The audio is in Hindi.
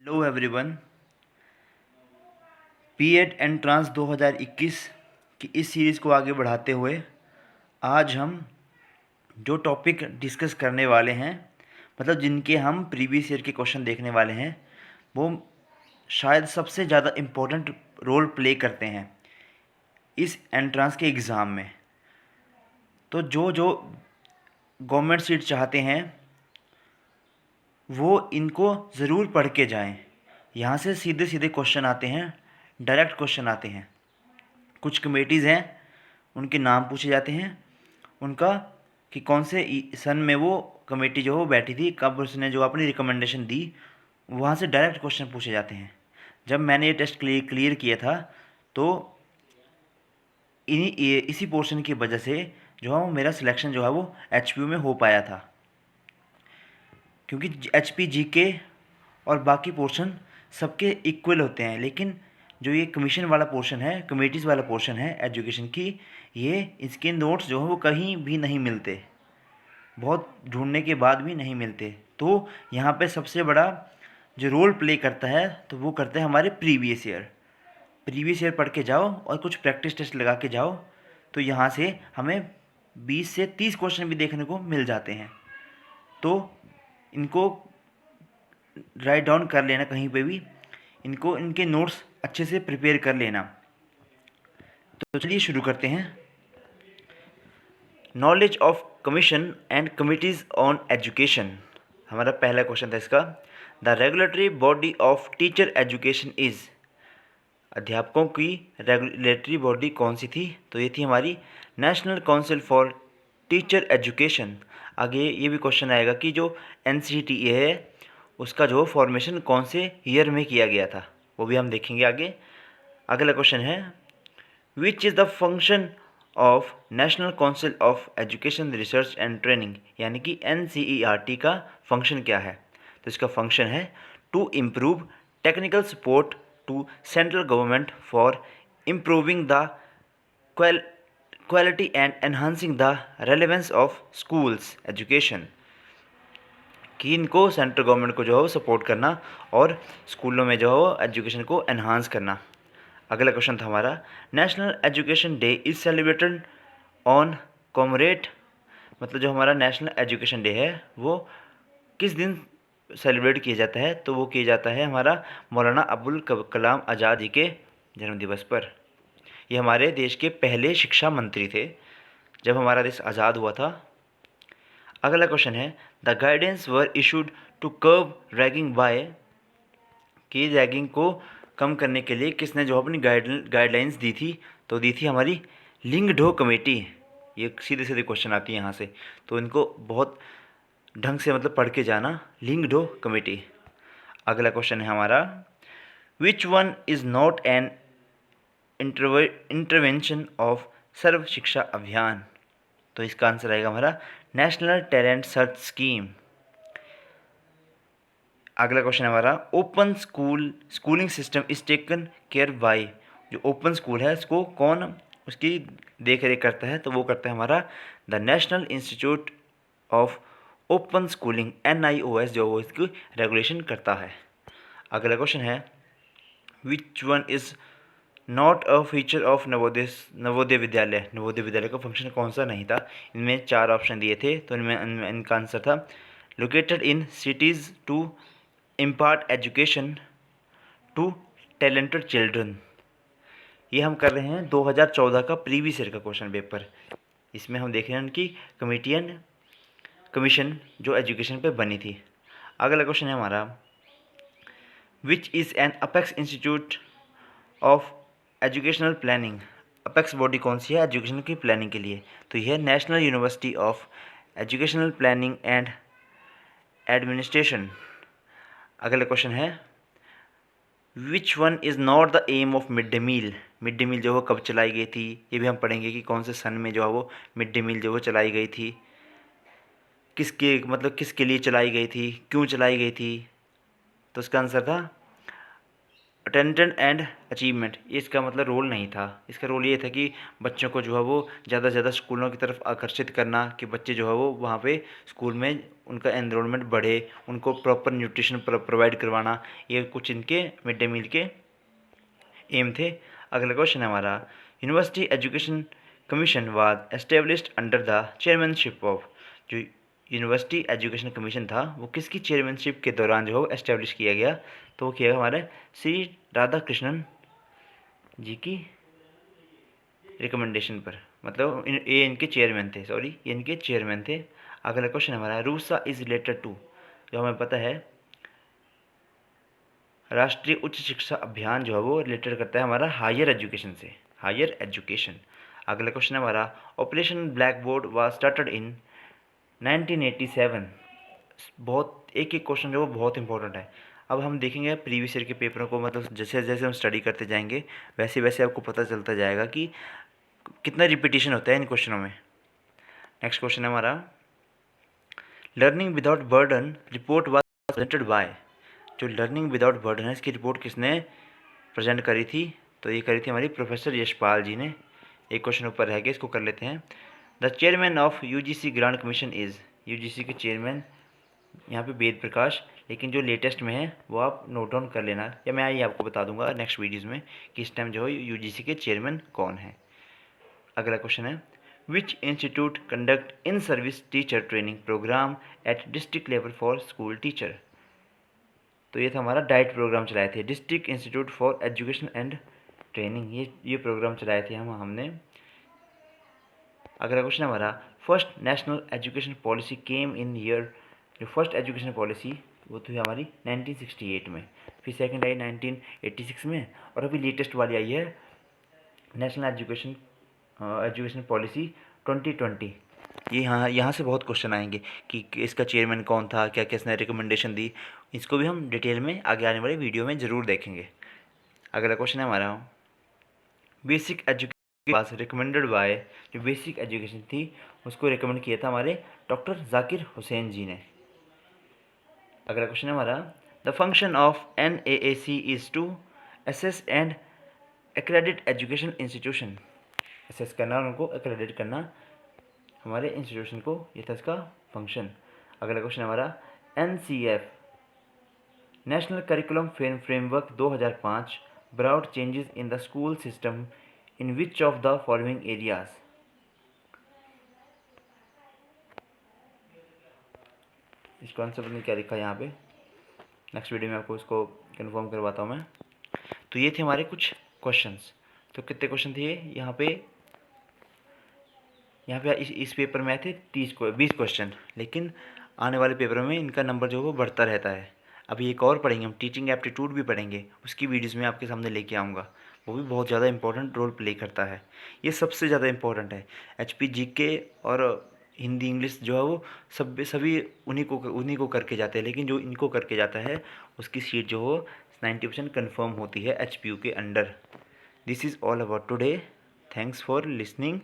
Hello everyone. बीएड एंट्रांस 2021 की इस सीरीज़ को आगे बढ़ाते हुए आज हम जो टॉपिक डिस्कस करने वाले हैं, मतलब जिनके हम प्रीवियस ईयर के क्वेश्चन देखने वाले हैं, वो शायद सबसे ज़्यादा इम्पोर्टेंट रोल प्ले करते हैं इस एंट्रांस के एग्ज़ाम में। तो जो जो गवर्नमेंट सीट चाहते हैं वो इनको ज़रूर पढ़ के जाएं। यहाँ से सीधे सीधे क्वेश्चन आते हैं, डायरेक्ट क्वेश्चन आते हैं। कुछ कमेटीज़ हैं, उनके नाम पूछे जाते हैं, उनका कि कौन से सन में वो कमेटी जो है वो बैठी थी, कब उसने जो अपनी रिकमेंडेशन दी, वहाँ से डायरेक्ट क्वेश्चन पूछे जाते हैं। जब मैंने ये टेस्ट क्लियर किया था तो इसी पोर्शन की वजह से जो है वो मेरा सिलेक्शन जो है वो एचपीयू में हो पाया था, क्योंकि एचपी जीके और बाकी पोर्शन सबके इक्वल होते हैं, लेकिन जो ये कमीशन वाला पोर्शन है, कमेटीज़ वाला पोर्शन है एजुकेशन की, ये इसके नोट्स जो है वो कहीं भी नहीं मिलते, बहुत ढूंढने के बाद भी नहीं मिलते। तो यहाँ पे सबसे बड़ा जो रोल प्ले करता है तो वो करते हैं हमारे प्रीवियस ईयर पढ़ के जाओ और कुछ प्रैक्टिस टेस्ट लगा के जाओ, तो यहाँ से हमें 20 से 30 क्वेश्चन भी देखने को मिल जाते हैं। तो इनको राइट डाउन कर लेना कहीं पे भी, इनको इनके नोट्स अच्छे से प्रिपेयर कर लेना। तो चलिए शुरू करते हैं। Knowledge of commission and committees on education, हमारा पहला क्वेश्चन था इसका। The regulatory body of teacher education is, अध्यापकों की रेगुलेटरी बॉडी कौन सी थी? तो ये थी हमारी national council for teacher education. आगे ये भी क्वेश्चन आएगा कि जो एनसीटीए है उसका जो फॉर्मेशन कौन से ईयर में किया गया था, वो भी हम देखेंगे आगे। अगला क्वेश्चन है which is the function of national council of education research and training, यानी कि एनसीईआरटी का फंक्शन क्या है? तो इसका फंक्शन है to improve technical support to central government for improving the quality and enhancing the relevance of schools education, कि इनको सेंट्रल गवर्नमेंट को जो है वो सपोर्ट करना और स्कूलों में जो है वो एजुकेशन को एनहांस करना। अगला क्वेश्चन था हमारा national education day is celebrated on कॉमरेट, मतलब जो हमारा नेशनल एजुकेशन डे है वो किस दिन सेलिब्रेट किया जाता है? तो वो किया जाता है हमारा मौलाना अबुल कलाम आज़ाद जी के जन्मदिवस पर। ये हमारे देश के पहले शिक्षा मंत्री थे जब हमारा देश आज़ाद हुआ था। अगला क्वेश्चन है the guidance were issued to curb ragging by, कि रैगिंग को कम करने के लिए किसने जो अपनी गाइडलाइंस दी थी? तो दी थी हमारी लिंगडो कमेटी। ये सीधे सीधे क्वेश्चन आती है यहाँ से, तो इनको बहुत ढंग से मतलब पढ़ के जाना, लिंगडो कमेटी। अगला क्वेश्चन है हमारा which one is not an intervention of Sarva Shiksha Abhiyan? तो इसका आंसर आएगा हमारा नेशनल टैलेंट सर्च स्कीम। अगला क्वेश्चन है हमारा open schooling system is taken care by, जो ओपन स्कूल है उसको कौन उसकी देख रेख करता है? तो वो करता है हमारा the national institute of open schooling NIOS, जो वो इसकी रेगुलेशन करता है। अगला क्वेश्चन है which one is not a feature of Navodaya Vidyalaya? Navodaya Vidyalaya का फंक्शन कौन सा नहीं था? इनमें 4 ऑप्शन दिए थे, तो इनमें इनका आंसर था located in cities to impart education to talented children. ये हम कर रहे हैं 2014 का प्रीवियस ईयर का क्वेश्चन पेपर। इसमें हम देख रहे हैं उनकी कमीशन जो एजुकेशन पे बनी थी। अगला क्वेश्चन है हमारा which is an apex institute of educational planning? Apex body कौन सी है एजुकेशन की प्लानिंग के लिए? तो यह national university of educational planning and administration. अगला क्वेश्चन है which one is not the aim of mid day meal? Mid day meal जो वो कब चलाई गई थी, ये भी हम पढ़ेंगे कि कौन से सन में जो है वो मिड डे मील जो वो चलाई गई थी, किसके लिए चलाई गई थी, क्यों चलाई गई थी? तो इसका आंसर था अटेंडेंट एंड अचीवमेंट, ये इसका मतलब रोल नहीं था। इसका रोल ये था कि बच्चों को जो है वो ज़्यादा से ज़्यादा स्कूलों की तरफ आकर्षित करना, कि बच्चे जो है वो वहाँ पे स्कूल में उनका एनरोलमेंट बढ़े, उनको प्रॉपर न्यूट्रिशन प्रोवाइड करवाना, ये कुछ इनके मिड डे मील के एम थे। अगला क्वेश्चन है हमारा, university education commission was established under the chairmanship of, जो यूनिवर्सिटी एजुकेशन कमीशन था वो किसकी चेयरमैनशिप के दौरान जो है एस्टेब्लिश किया गया, तो वो किया हमारे श्री राधा कृष्णन जी की रिकमेंडेशन पर, मतलब ये इनके चेयरमैन थे, सॉरी ये इनके चेयरमैन थे। अगला क्वेश्चन हमारा, रूसा इज़ रिलेटेड टू, जो हमें पता है राष्ट्रीय उच्च शिक्षा अभियान जो है वो रिलेटेड करता है हमारा हायर एजुकेशन से, हायर एजुकेशन। अगला क्वेश्चन है हमारा, operation black board was started in 1987। बहुत एक एक क्वेश्चन जो वो बहुत इंपॉर्टेंट है। अब हम देखेंगे प्रीवियस ईयर के पेपरों को, मतलब जैसे जैसे हम स्टडी करते जाएंगे वैसे वैसे आपको पता चलता जाएगा कि कितना रिपीटिशन होता है इन क्वेश्चनों में। नेक्स्ट क्वेश्चन है हमारा, learning without burden report was presented by, जो लर्निंग विदाउट बर्डन है इसकी रिपोर्ट किसने प्रेजेंट करी थी, तो ये करी थी हमारी प्रोफेसर यशपाल जी ने। एक क्वेश्चन ऊपर है कि इसको कर लेते हैं। The chairman of UGC grant commission is, UGC के चेयरमैन यहाँ पे वेद प्रकाश, लेकिन जो लेटेस्ट में है वो आप नोट डाउन कर लेना, या मैं ये आपको बता दूंगा नेक्स्ट वीडियोज़ में कि इस टाइम जो है यूजीसी के चेयरमैन कौन है। अगला क्वेश्चन है, which institute conduct in service teacher training program at district level for school teacher, तो ये था हमारा डाइट प्रोग्राम चलाए थे, district institute for education and training, ये प्रोग्राम चलाए थे हमने। अगला क्वेश्चन हमारा, first national education policy came in year, जो फर्स्ट एजुकेशन पॉलिसी वो थी हमारी 1968 में, फिर सेकंड आई 1986 में, और अभी लेटेस्ट वाली आई है नेशनल एजुकेशन पॉलिसी 2020। ये यहाँ से बहुत क्वेश्चन आएंगे कि इसका चेयरमैन कौन था, क्या क्या इसने रिकमेंडेशन दी, इसको भी हम डिटेल में आगे आने वाले वीडियो में ज़रूर देखेंगे। अगला क्वेश्चन है हमारा, basic education pass recommended by, जो बेसिक एजुकेशन थी उसको रिकमेंड किया था हमारे डॉक्टर जाकिर हुसैन जी ने। अगला क्वेश्चन है हमारा, the function of NAAC is to assess and accredit education institution, assess करना और उनको एक्रेडिट करना हमारे इंस्टीट्यूशन को, ये था इसका फंक्शन। अगला क्वेश्चन हमारा, NCF national curriculum framework 2005 brought changes in the school system in which of the following areas, इसको आंसर पता नहीं क्या लिखा है यहाँ पे, नेक्स्ट वीडियो में आपको इसको कन्फर्म करवाता हूँ मैं। तो ये थे हमारे कुछ क्वेश्चंस। तो कितने क्वेश्चन थे यहाँ पे इस पेपर में आए थे 20 क्वेश्चन, लेकिन आने वाले पेपरों में इनका नंबर जो है वो बढ़ता रहता है। अभी एक और पढ़ेंगे हम, टीचिंग एप्टीट्यूड भी पढ़ेंगे, उसकी वीडियोस में आपके सामने लेके आऊँगा, वो भी बहुत ज़्यादा इंपॉर्टेंट रोल प्ले करता है। ये सबसे ज़्यादा इंपॉर्टेंट है, HP GK और हिंदी इंग्लिश जो है वो सभी उन्हीं को करके जाते हैं, लेकिन जो इनको करके जाता है उसकी सीट जो हो 90% कन्फर्म होती है HPU के under. This is all about today, thanks for listening.